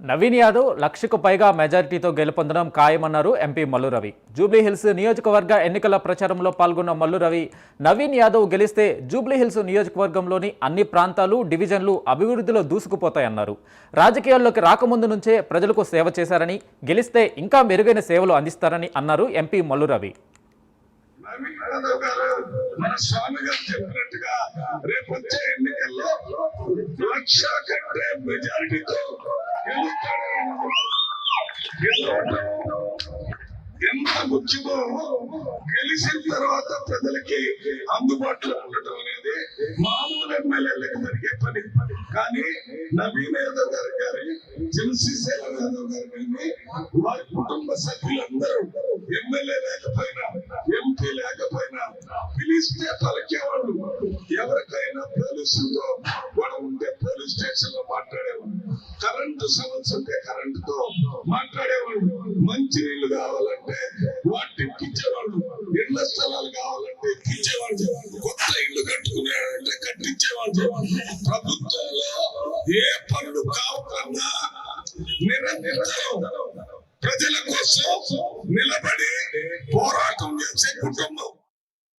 నవీన్ యాదవ్ లక్షకు పైగా మెజారిటీతో గెలుపొందడం ఖాయమన్నారు ఎంపీ మల్లు రవి. జూబ్లీహిల్స్ నియోజకవర్గ ఎన్నికల ప్రచారంలో పాల్గొన్న మల్లు రవి, నవీన్ యాదవ్ గెలిస్తే జూబ్లీహిల్స్ నియోజకవర్గంలోని అన్ని ప్రాంతాలు, డివిజన్లు అభివృద్ధిలో దూసుకుపోతాయన్నారు. రాజకీయాల్లోకి రాకముందు నుంచే ప్రజలకు సేవ చేశారని, గెలిస్తే ఇంకా మెరుగైన సేవలు అందిస్తారని అన్నారు ఎంపీ మల్లు రవి. మన స్వామి గారు చెప్పినట్టుగా రేపు వచ్చే ఎన్నికల్లో 1,00,000 కంటే మెజారిటీతో ఎంత ముఖ్యమో గెలిచిన తర్వాత ప్రజలకి అందుబాటులో ఉండటం అనేది మామూలు ఎమ్మెల్యేలకు జరిగే పని. కానీ నవీన్ యాదవ్ గారు కానీ, చంద్రశేఖర్ యాదవ్ గారు కానీ, వారి కుటుంబ సభ్యులందరూ ఎమ్మెల్యే లేకపోయినా, ఎంపీ లేకపోయినా పిలిస్తే పలికేవాళ్ళు. ఎవరికైనా పోలీసులతో గొడవ ఉంటే పోలీస్ స్టేషన్ లో మాట్లాడేవాళ్ళు, కరెంటు సమస్య ఉంటే కరెంటుతో మాట్లాడేవాళ్ళు, మంచి నీళ్లు కావాలంటే వాటిని ఇప్పించేవాళ్ళు, ఇళ్ల స్థలాలు కావాలంటే ఇప్పించేవాళ్ళు, కొత్త ఇల్లు కట్టుకునేవాళ్ళంటే కట్టించేవాళ్ళు. ప్రభుత్వంలో ఏ పనులు కావకుండా నిరంతరం ప్రజల కోసం నిలబడి పోరాటం చేసే కుటుంబం